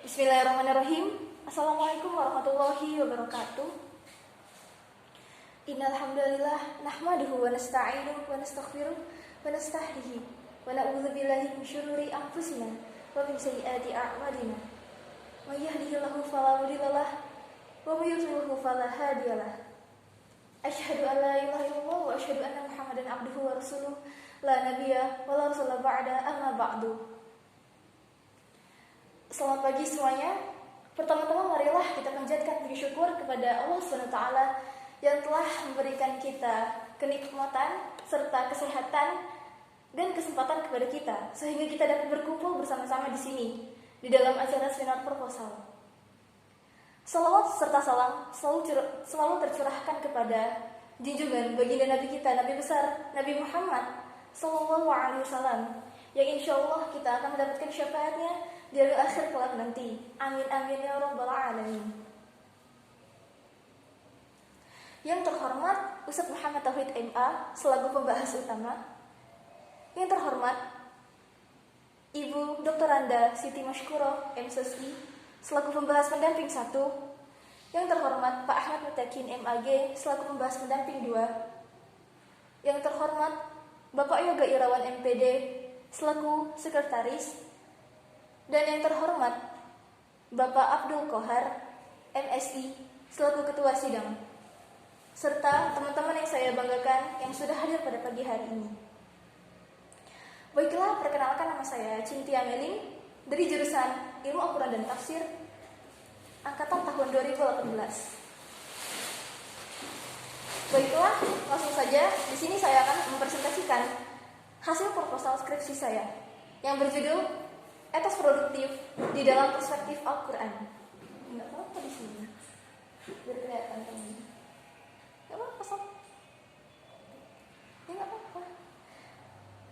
Bismillahirrahmanirrahim. Assalamualaikum warahmatullahi wabarakatuh. Innal hamdalillah nahmaduhu wa nasta'inuhu wa nastaghfiruh wa nastahdihi wa na'udzu billahi min syururi anfusina wa min sayyiati a'malina. May yahdihillahu fala mudhillalah wa may yudhlilhu fala hadiyalah. Asyhadu an la ilaha illallah wa asyhadu anna Muhammadan abduhu wa rasuluh la nabiyya wa la rasula ba'da amma ba'du. Selamat pagi semuanya. Pertama-tama marilah kita panjatkan puji syukur kepada Allah SWT yang telah memberikan kita kenikmatan serta kesehatan dan kesempatan kepada kita sehingga kita dapat berkumpul bersama-sama di sini di dalam acara seminar proposal. Salawat serta salam selalu tercurahkan kepada junjungan baginda Nabi kita, Nabi besar Nabi Muhammad SAW, yang insya Allah kita akan mendapatkan syafaatnya di akhir kelak nanti. Amin amin ya rabbal alamin. Yang terhormat Ustadz Muhammad Tauhid MA selaku pembahas utama. Yang terhormat Ibu Dr. Anda Siti Mashkuroh MSI selaku pembahas pendamping 1. Yang terhormat Pak Ahmad Mutakin MAG selaku pembahas pendamping 2. Yang terhormat Bapak Yoga Irawan MPD selaku sekretaris. Dan yang terhormat Bapak Abdul Kohar MSI selaku ketua sidang, serta teman-teman yang saya banggakan yang sudah hadir pada pagi hari ini. Baiklah, perkenalkan nama saya Cintia Meling dari jurusan Ilmu Al-Quran dan Tafsir angkatan tahun 2018. Baiklah, langsung saja di sini saya akan mempresentasikan hasil proposal skripsi saya yang berjudul Etos produktif di dalam perspektif Al-Quran. Enggak apa-apa di sini. Biar kelihatan teman. Enggak apa-apa, sob. Ya enggak apa-apa.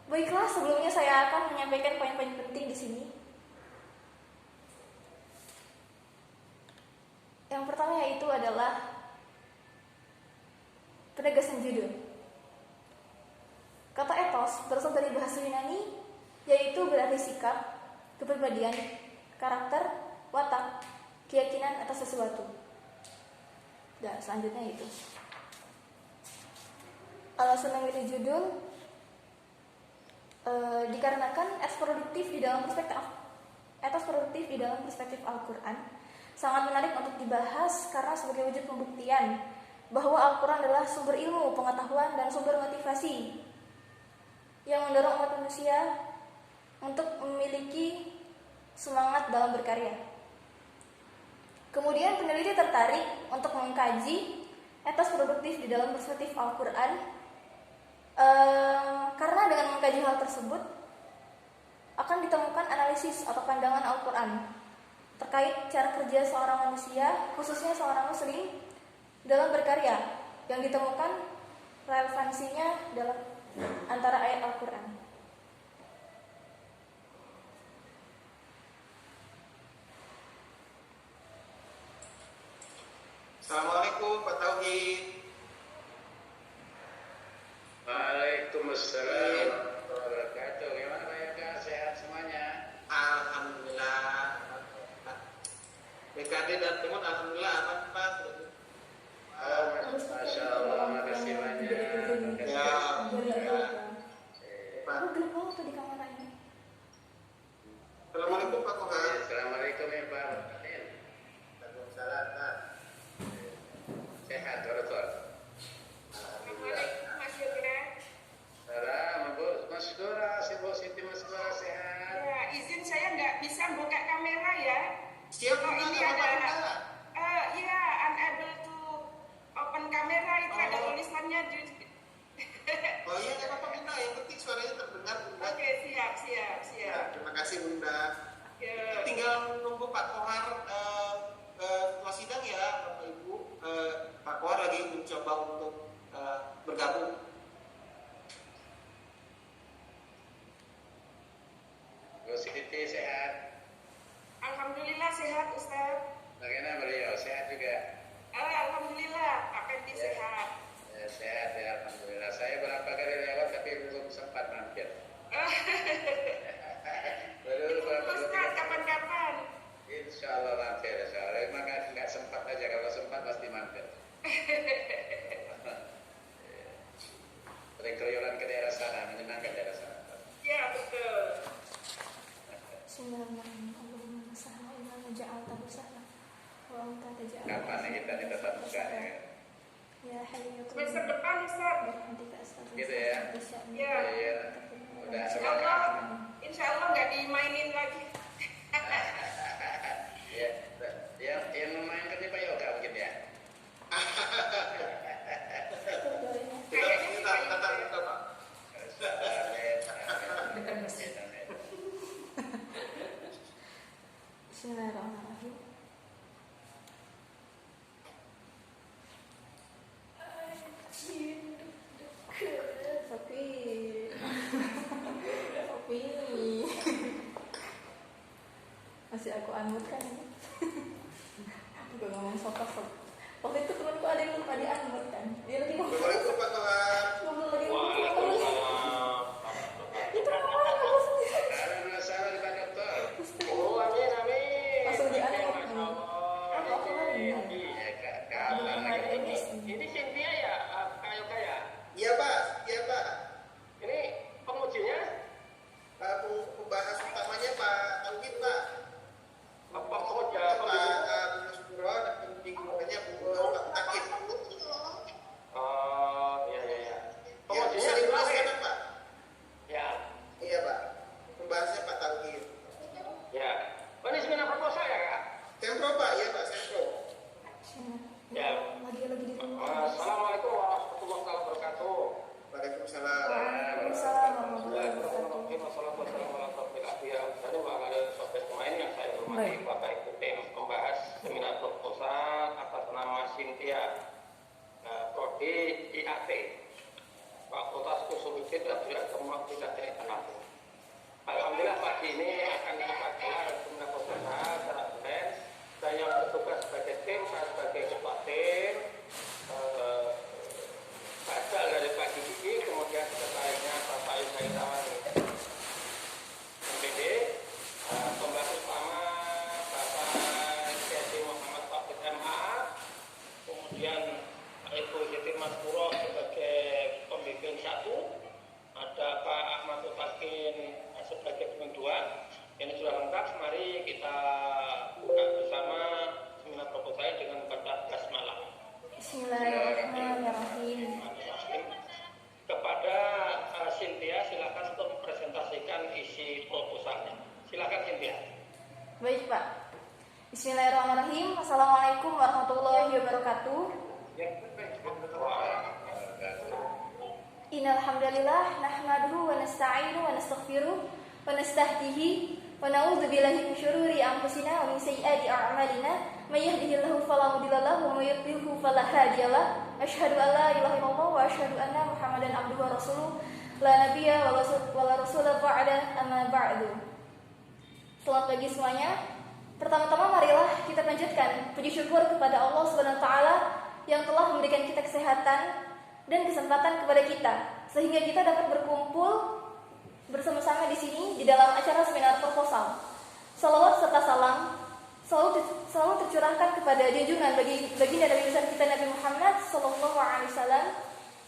Baiklah, sebelumnya saya akan menyampaikan poin-poin penting di sini. Yang pertama yaitu adalah penegasan judul. Kata etos berasal dari bahasa Yunani, yaitu berarti sikap, kepribadian, karakter, watak, keyakinan atas sesuatu. Dan selanjutnya itu. Alasan memilih judul dikarenakan etos produktif di dalam perspektif Al-Quran sangat menarik untuk dibahas karena sebagai wujud pembuktian bahwa Al-Quran adalah sumber ilmu, pengetahuan, dan sumber motivasi yang mendorong umat manusia untuk memiliki semangat dalam berkarya. Kemudian peneliti tertarik untuk mengkaji etos produktif di dalam perspektif Al-Quran karena dengan mengkaji hal tersebut akan ditemukan analisis atau pandangan Al-Quran terkait cara kerja seorang manusia, khususnya seorang muslim dalam berkarya, yang ditemukan relevansinya dalam antara ayat Al-Quran. Assalamualaikum Pak Tauhid. Waalaikumsalam warahmatullahi wabarakatuh. Gimana Pak Yoga? Sehat semuanya? Alhamdulillah. BKD dan Timur alhamdulillah aman Pak. Masya Allah, makasih banyak. Ya. Pak. Tuh di kamera ini. Assalamualaikum Pak Kohar. Assalamualaikum ya Pak. Waalaikumsalam Pak. Sehat, Dokter. Alhamdulillah. Mas Yoga. Salam, Bu. Mas Dora, Siti Mas Dora sehat. Ya, izin saya nggak bisa buka kamera ya. Siap Oh, Bunda, ini nggak ada. apa-apa. Ya, unable to open kamera itu ada Oh. tulisannya di. Oh iya, nggak apa-apa Bunda. Yang penting suaranya terdengar Bunda. Oke, siap. Ya, terima kasih Bunda. Ya. Tinggal nunggu Pak Kohar ketua sidang ya Bapak Ibu. Pak Kohar lagi mencoba untuk bergabung. Bu Siti sehat. Alhamdulillah sehat Ustaz. Bagaimana beliau? Sehat juga? Alhamdulillah Pak Fendi sehat. Ya, sehat ya, alhamdulillah. Saya berapa kali lewat tapi belum sempat mampir. Baru Ustaz kapan-kapan. Insya kapan nih kita nih tetap buka ya? Ya, hayya Semester depan Ustaz. Gitu ya? Ya. Iya. Udah Insya Allah nggak dimainin lagi. Ya, yang memainkan Pak Yoga mungkin ya. Kita tatap muka, Pak. Bismillahirrahmanirrahim. Tapi masih aku anut kan ini. Gue ngomong sopan. Waktu itu temanku ada yang lupa dianut kan. Dia lagi ngomong. Assalamualaikum Pak Tuhan. Ngomong lagi. Waalaikumsalam. Itu orang aku sendiri. Ada masalah di Pak Dokter. Oh, amin, amin. Langsung dianut. Masya Allah. Aku lagi. Iya, kapan lagi? Ini Cynthia ya, Kak Yoga ya? Iya Pak, iya Pak. Ini pengujinya Pembahas utamanya Pak Tauhid Pak. apa penguji Pak apa? Bung Suro dan pengujinya Pak Takif. Oh, iya. Ya, Pengujinya bisa dijelaskan Pak? Ya, Iya Pak. Pembahasnya Pak Tauhid. ya. Oh, ini seminar proposal ya, Kak? Sempro Pak, iya Pak, Sempro. Ya. Lagi di rumah. Assalamualaikum warahmatullahi wabarakatuh. Waalaikumsalam. Waalaikumsalam warahmatullahi wabarakatuh. Wassalamualaikum warahmatullahi wabarakatuh. Wa ala sobat pemain yang saya hormati, Bapak Ibu tim pembahas seminar proposal atas nama Cynthia, Prodi IAT, Fakultas Usuluddin dan Agama Tidak Tengah. Alhamdulillah pagi ini akan kita gelar seminar proposal secara intens. Saya yang bertugas sebagai tim, saya sebagai ketua tim. Baca dari pagi ini, kemudian sekretarisnya Bapak Isaitawan MPD, pembahas utama Bapak Siti Muhammad Taufik MA, kemudian Ibu Siti Mas Puro sebagai pembimbing 1, ada Pak Ahmad Utakin sebagai pembimbing 2. Ini sudah lengkap, mari kita buka bersama seminar proposal dengan membaca basmalah. Bismillahirrahmanirrahim. Kepada Cynthia, silakan untuk mempresentasikan isi proposalnya. Silakan Cynthia. Baik Pak. Bismillahirrahmanirrahim. Assalamualaikum warahmatullahi wabarakatuh. Innal hamdalillah nahmaduhu wa nasta'inu wa nastaghfiruh wa nastahdihi wa na'udzu billahi min syururi anfusina wa min sayyiati a'malina. May yahdihillahu fala mudilla lahu wa may yudlilhu fala hadiyalah. Asyhadu an la ilaha illallah wa asyhadu anna Muhammadan abduhu wa rasuluh. La nabiyya wa la rasula ba'da, amma ba'du. Selamat pagi semuanya. Pertama-tama marilah kita panjatkan puji syukur kepada Allah Subhanahu wa taala yang telah memberikan kita kesehatan dan kesempatan kepada kita sehingga kita dapat berkumpul bersama-sama di sini di dalam acara seminar proposal. Salawat serta salam selalu tercurahkan kepada junjungan baginda Nabi besar kita Nabi Muhammad sallallahu alaihi wasallam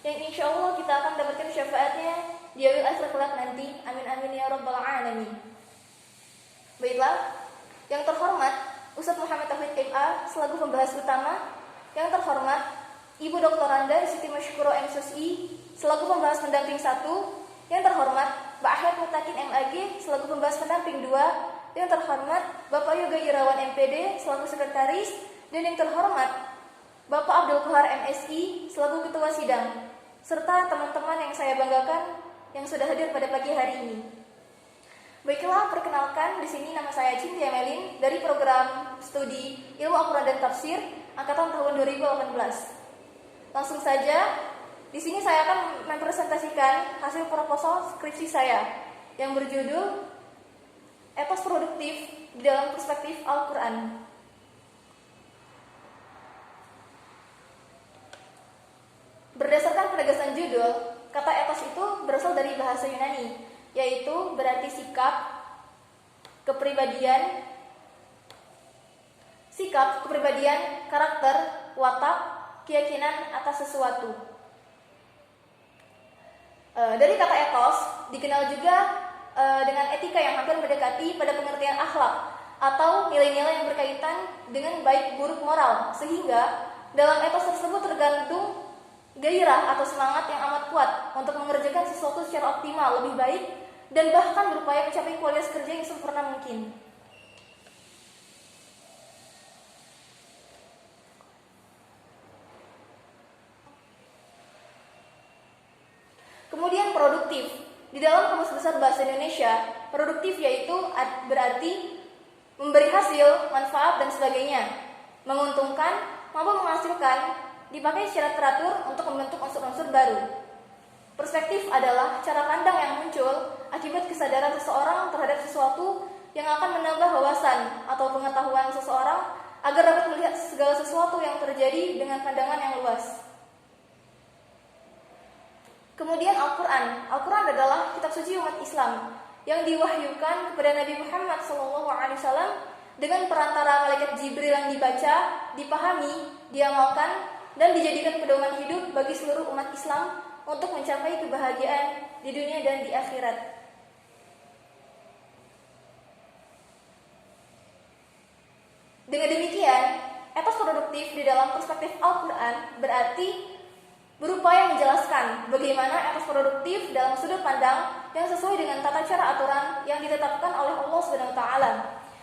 yang insyaallah kita akan dapatkan syafaatnya di yaumil akhir kelak nanti. Amin amin ya rabbal alamin. Baiklah, yang terhormat Ustadz Muhammad Tauhid MA selaku pembahas utama, yang terhormat Ibu Dr. Randa Siti Masyukuro MSI selaku pembahas pendamping 1, yang terhormat Pak Ahmad Mutakin MAG selaku pembahas pendamping 2, yang terhormat Bapak Yoga Irawan MPD selaku sekretaris, dan yang terhormat Bapak Abdul Qahar MSI selaku ketua sidang, serta teman-teman yang saya banggakan yang sudah hadir pada pagi hari ini. Baiklah, perkenalkan di sini nama saya Cynthia Melin dari program studi Ilmu Al-Quran dan Tafsir angkatan tahun 2018. Langsung saja, di sini saya akan mempresentasikan hasil proposal skripsi saya yang berjudul Etos Produktif di dalam Perspektif Al-Quran. Berdasarkan penegasan judul, kata etos itu berasal dari bahasa Yunani, yaitu berarti sikap, kepribadian, karakter, watak, keyakinan atas sesuatu. Dari kata etos dikenal juga dengan etika yang hampir mendekati pada pengertian akhlak atau nilai-nilai yang berkaitan dengan baik buruk moral, sehingga dalam etos tersebut tergantung gairah atau semangat yang amat kuat untuk mengerjakan sesuatu secara optimal, lebih baik, dan bahkan berupaya mencapai kualitas kerja yang sempurna mungkin. Kemudian produktif. Di dalam Kamus Besar Bahasa Indonesia, produktif yaitu berarti memberi hasil, manfaat, dan sebagainya, menguntungkan, mampu menghasilkan, dipakai secara teratur untuk membentuk unsur-unsur baru. Perspektif adalah cara pandang yang muncul akibat kesadaran seseorang terhadap sesuatu yang akan menambah wawasan atau pengetahuan seseorang agar dapat melihat segala sesuatu yang terjadi dengan pandangan yang luas. Kemudian Al-Quran. Al-Quran adalah kitab suci umat Islam yang diwahyukan kepada Nabi Muhammad SAW dengan perantara malaikat Jibril yang dibaca, dipahami, diamalkan, dan dijadikan pedoman hidup bagi seluruh umat Islam untuk mencapai kebahagiaan di dunia dan di akhirat. Dengan demikian, etos produktif di dalam perspektif Al-Quran berarti berupaya menjelaskan bagaimana etos produktif dalam sudut pandang yang sesuai dengan tata cara aturan yang ditetapkan oleh Allah SWT,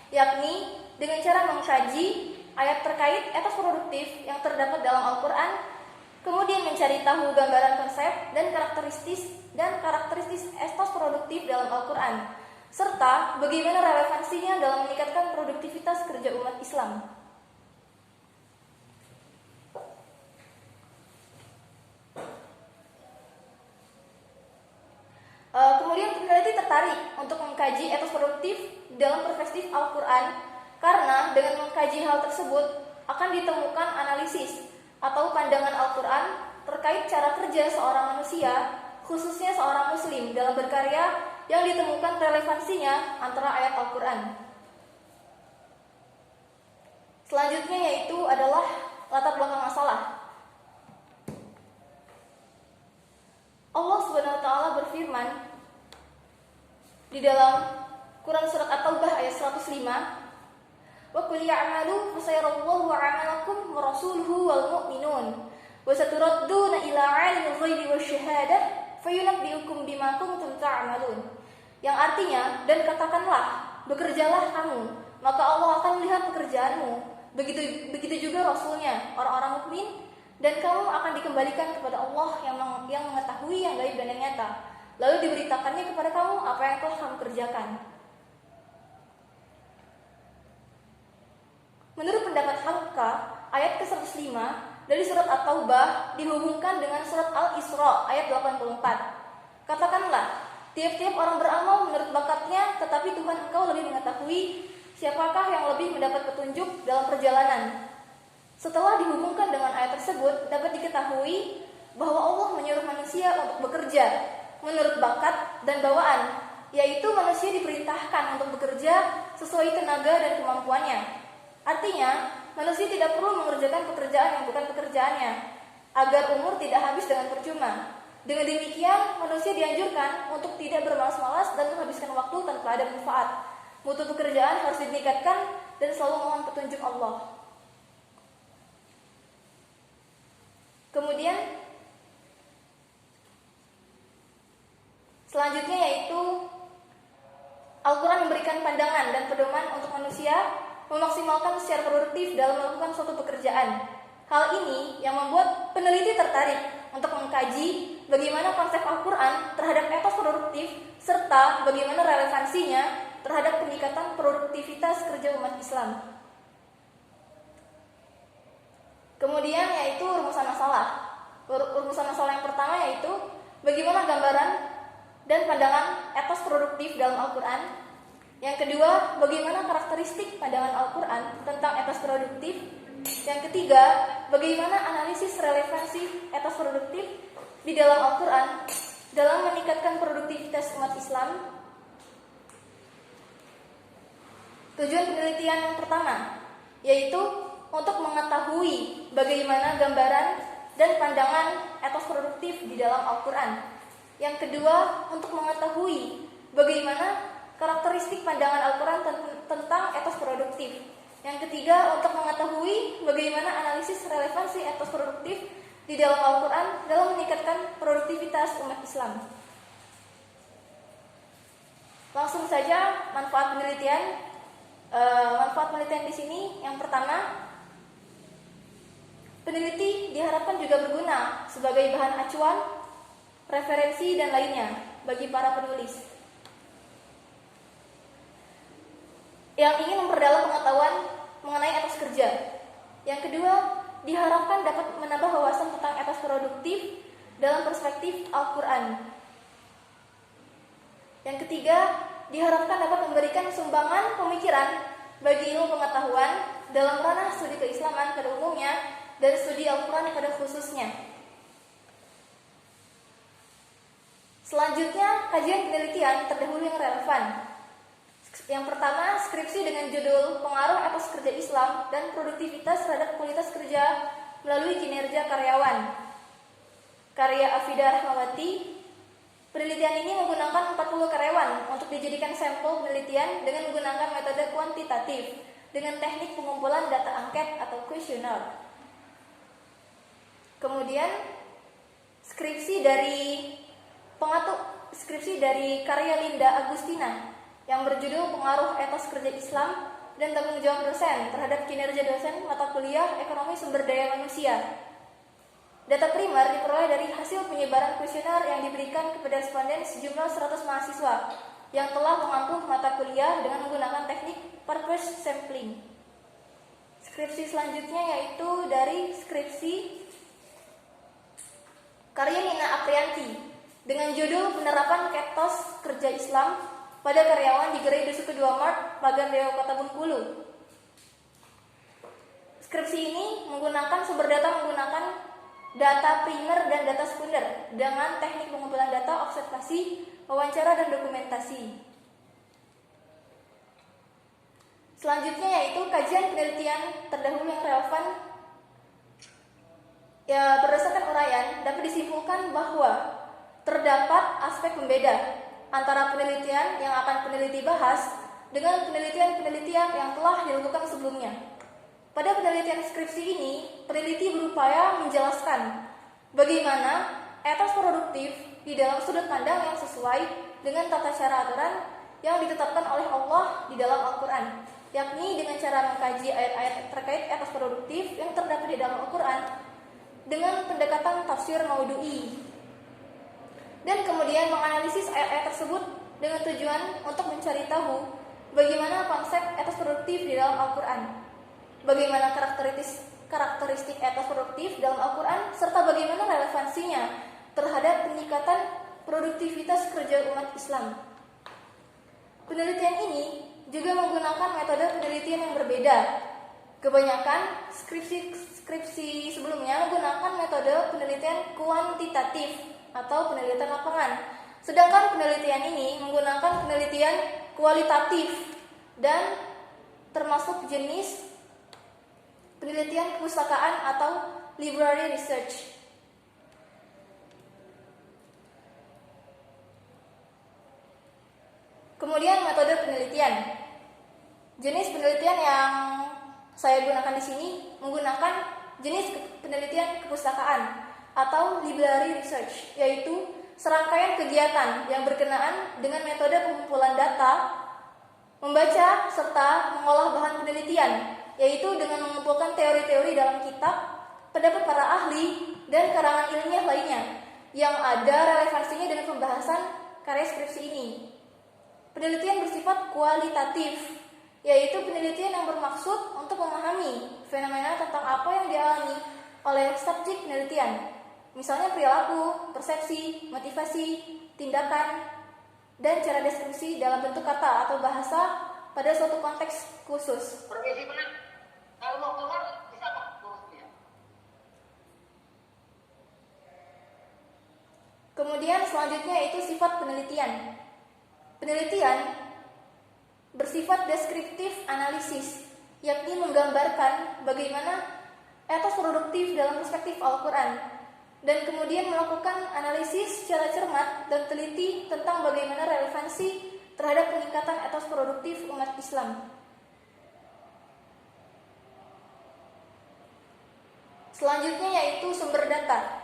yakni dengan cara mengkaji ayat terkait etos produktif yang terdapat dalam Al-Quran, kemudian mencari tahu gambaran konsep dan karakteristis etos produktif dalam Al-Quran, serta bagaimana relevansinya dalam meningkatkan produktivitas kerja umat Islam. Kemudian peneliti tertarik untuk mengkaji etos produktif dalam perspektif Al-Quran karena dengan mengkaji hal tersebut akan ditemukan analisis atau pandangan Al-Quran terkait cara kerja seorang manusia, khususnya seorang muslim dalam berkarya yang ditemukan relevansinya antara ayat Al-Quran. Selanjutnya yaitu adalah latar belakang masalah. Allah SWT berfirman di dalam Quran surat At-Taubah ayat 105, "Wa qul ya'malu fasayarallahu 'amalakum wa rasuluhu wal mu'minun wa saturadduna ila 'alimil ghaibi wasyahadah fayunabbi'ukum bima kuntum ta'malun." Yang artinya, dan katakanlah, bekerjalah kamu, maka Allah akan melihat pekerjaanmu. Begitu juga Rasulnya, orang-orang mukmin, dan kamu akan dikembalikan kepada Allah yang mengetahui yang gaib dan yang nyata. Lalu diberitakannya kepada kamu apa yang telah kamu kerjakan. Menurut pendapat Hamka, ayat ke-105 dari surat At-Taubah dihubungkan dengan surat Al-Isra ayat 84. Katakanlah, tiap-tiap orang beramal menurut bakatnya, tetapi Tuhan engkau lebih mengetahui siapakah yang lebih mendapat petunjuk dalam perjalanan. Setelah dihubungkan dengan ayat tersebut, dapat diketahui bahwa Allah menyuruh manusia untuk bekerja menurut bakat dan bawaan, yaitu manusia diperintahkan untuk bekerja sesuai tenaga dan kemampuannya. Artinya, manusia tidak perlu mengerjakan pekerjaan yang bukan pekerjaannya, agar umur tidak habis dengan percuma. Dengan demikian, manusia dianjurkan untuk tidak bermalas-malas dan menghabiskan waktu tanpa ada manfaat. Mutu pekerjaan harus ditingkatkan dan selalu mohon petunjuk Allah. Kemudian selanjutnya yaitu Al-Quran memberikan pandangan dan pedoman untuk manusia memaksimalkan secara produktif dalam melakukan suatu pekerjaan. Hal ini yang membuat peneliti tertarik untuk mengkaji bagaimana konsep Al-Quran terhadap etos produktif serta bagaimana relevansinya terhadap peningkatan produktivitas kerja umat Islam. Kemudian yaitu rumusan masalah. Rumusan masalah yang pertama yaitu bagaimana gambaran dan pandangan etos produktif dalam Al-Quran. Yang kedua, bagaimana karakteristik pandangan Al-Quran tentang etos produktif. Yang ketiga, bagaimana analisis relevansi etos produktif di dalam Al-Quran dalam meningkatkan produktivitas umat Islam. Tujuan penelitian yang pertama yaitu untuk mengetahui bagaimana gambaran dan pandangan etos produktif di dalam Al-Quran. Yang kedua, untuk mengetahui bagaimana karakteristik pandangan Al-Quran tentang etos produktif. Yang ketiga, untuk mengetahui bagaimana analisis relevansi etos produktif di dalam Al-Quran dalam meningkatkan produktivitas umat Islam. Langsung saja manfaat penelitian. Manfaat penelitian di sini yang pertama, peneliti diharapkan juga berguna sebagai bahan acuan, referensi dan lainnya bagi para penulis yang ingin memperdalam pengetahuan mengenai etos kerja. Yang kedua, diharapkan dapat menambah wawasan tentang etos produktif dalam perspektif Al-Quran. Yang ketiga, diharapkan dapat memberikan sumbangan pemikiran bagi ilmu pengetahuan dalam ranah studi keislaman pada umumnya dan studi Al-Quran pada khususnya. Selanjutnya, kajian penelitian terdahulu yang relevan. Yang pertama, skripsi dengan judul Pengaruh Etos Kerja Islam dan Produktivitas Terhadap Kualitas Kerja Melalui Kinerja Karyawan, karya Afidah Rahmawati. Penelitian ini menggunakan 40 karyawan untuk dijadikan sampel penelitian dengan menggunakan metode kuantitatif dengan teknik pengumpulan data angket atau kuesioner. Kemudian skripsi dari karya Linda Agustina yang berjudul Pengaruh Etos Kerja Islam dan Tanggung Jawab Dosen Terhadap Kinerja Dosen Mata Kuliah Ekonomi Sumber Daya Manusia. Data primer diperoleh dari hasil penyebaran kuesioner yang diberikan kepada responden sejumlah 100 mahasiswa yang telah mengampu mata kuliah dengan menggunakan teknik purpose sampling. Skripsi selanjutnya yaitu dari skripsi karya Nina Aprianti dengan judul Penerapan Etos Kerja Islam pada karyawan di Gerai Dusuku 2 Mart, Pagan Dewa Kota Bengkulu. Skripsi ini menggunakan sumber data data primer dan data sekunder dengan teknik pengumpulan data, observasi, wawancara, dan dokumentasi. Selanjutnya yaitu kajian penelitian terdahulu yang relevan. Ya, berdasarkan uraian dapat disimpulkan bahwa terdapat aspek pembeda antara penelitian yang akan peneliti bahas dengan penelitian-penelitian yang telah dilakukan sebelumnya. Pada penelitian skripsi ini, peneliti berupaya menjelaskan bagaimana etos produktif di dalam sudut pandang yang sesuai dengan tata cara aturan yang ditetapkan oleh Allah di dalam Al-Quran, yakni dengan cara mengkaji ayat-ayat terkait etos produktif yang terdapat di dalam Al-Quran dengan pendekatan tafsir maudu'i, dan kemudian menganalisis ayat-ayat tersebut dengan tujuan untuk mencari tahu bagaimana konsep etos produktif di dalam Al-Quran, bagaimana karakteristik etos produktif dalam Al-Quran, serta bagaimana relevansinya terhadap peningkatan produktivitas kerja umat Islam. Penelitian ini juga menggunakan metode penelitian yang berbeda. Kebanyakan skripsi sebelumnya menggunakan metode penelitian kuantitatif atau penelitian lapangan. Sedangkan penelitian ini menggunakan penelitian kualitatif dan termasuk jenis penelitian kepustakaan atau library research. Kemudian metode penelitian. Jenis penelitian yang saya gunakan di sini menggunakan jenis penelitian kepustakaan atau library research, yaitu serangkaian kegiatan yang berkenaan dengan metode pengumpulan data, membaca serta mengolah bahan penelitian, yaitu dengan mengumpulkan teori-teori dalam kitab, pendapat para ahli, dan karangan ilmiah lainnya yang ada relevansinya dengan pembahasan karya skripsi ini. Penelitian bersifat kualitatif, yaitu penelitian yang bermaksud untuk memahami fenomena tentang apa yang dialami oleh subjek penelitian, misalnya perilaku, persepsi, motivasi, tindakan, dan cara deskripsi dalam bentuk kata atau bahasa pada suatu konteks khusus. Permisi benar. Kalau mau keluar bisa Pak kursinya. Kemudian selanjutnya yaitu sifat penelitian. Penelitian bersifat deskriptif analisis, yakni menggambarkan bagaimana etos produktif dalam perspektif Al-Quran, dan kemudian melakukan analisis secara cermat dan teliti tentang bagaimana relevansi terhadap peningkatan etos produktif umat Islam. Selanjutnya yaitu sumber data.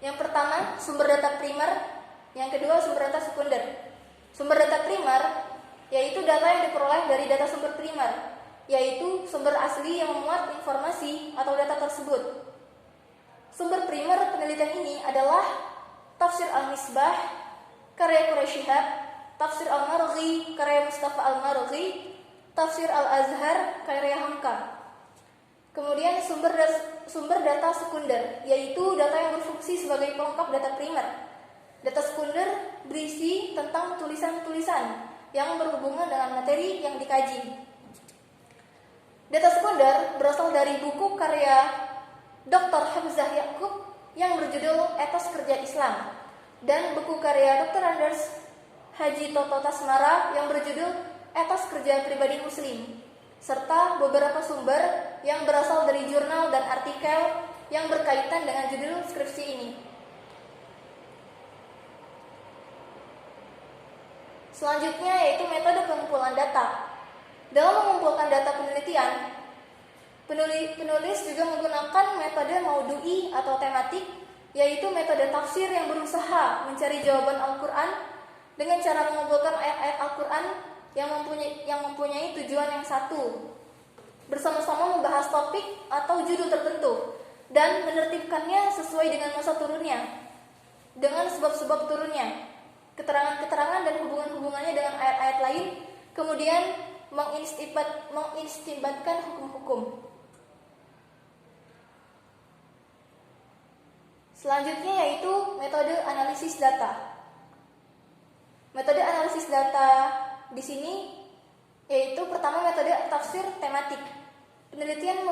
Yang pertama, sumber data primer. Yang kedua, sumber data sekunder. Sumber data primer yaitu data yang diperoleh dari data sumber primer, yaitu sumber asli yang memuat informasi atau data tersebut. Sumber primer penelitian ini adalah Tafsir Al-Misbah karya Quraish Shihab, Tafsir Al-Marghi karya Mustafa Al-Marghi, Tafsir Al-Azhar karya Hamka. Kemudian sumber data sekunder, yaitu data yang berfungsi sebagai pelengkap data primer. Data sekunder berisi tentang tulisan-tulisan yang berhubungan dengan materi yang dikaji. Data sekunder berasal dari buku karya Dr. Hamzah Yaqub yang berjudul Etos Kerja Islam, dan buku karya Dr. Anders Haji Toto Tasmara yang berjudul Etos Kerja Pribadi Muslim, serta beberapa sumber yang berasal dari jurnal dan artikel yang berkaitan dengan judul skripsi ini. Selanjutnya yaitu metode pengumpulan data. Dalam mengumpulkan data penelitian, penulis juga menggunakan metode maudu'i atau tematik, yaitu metode tafsir yang berusaha mencari jawaban Al-Quran dengan cara mengumpulkan ayat-ayat Al-Quran yang mempunyai tujuan yang satu, bersama-sama membahas topik atau judul tertentu dan menertibkannya sesuai dengan masa turunnya, dengan sebab-sebab turunnya, keterangan-keterangan dan hubungan-hubungannya dengan ayat-ayat lain, kemudian mengistinbatkan hukum-hukum. Selanjutnya yaitu metode analisis data. Metode analisis data di sini yaitu pertama metode tafsir tematik. Penelitian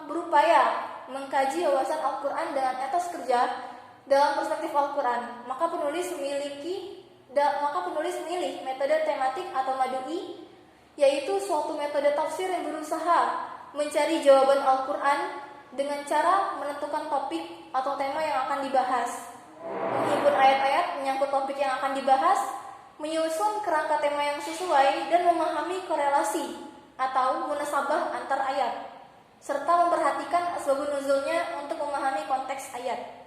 berupaya mengkaji wawasan Al-Quran dengan etos kerja dalam perspektif Al-Quran. Maka penulis memilih metode tematik atau madui, yaitu suatu metode tafsir yang berusaha mencari jawaban Al-Quran dengan cara menentukan topik atau tema yang akan dibahas, menghimpun ayat-ayat menyangkut topik yang akan dibahas, menyusun kerangka tema yang sesuai, dan memahami korelasi atau munasabah antar ayat, serta memperhatikan asbabun nuzulnya untuk memahami konteks ayat.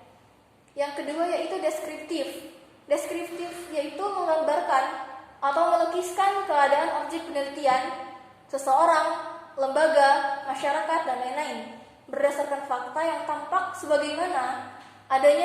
Yang kedua yaitu deskriptif. Deskriptif yaitu menggambarkan atau melukiskan keadaan objek penelitian, seseorang, lembaga, masyarakat, dan lain-lain berdasarkan fakta yang tampak sebagaimana adanya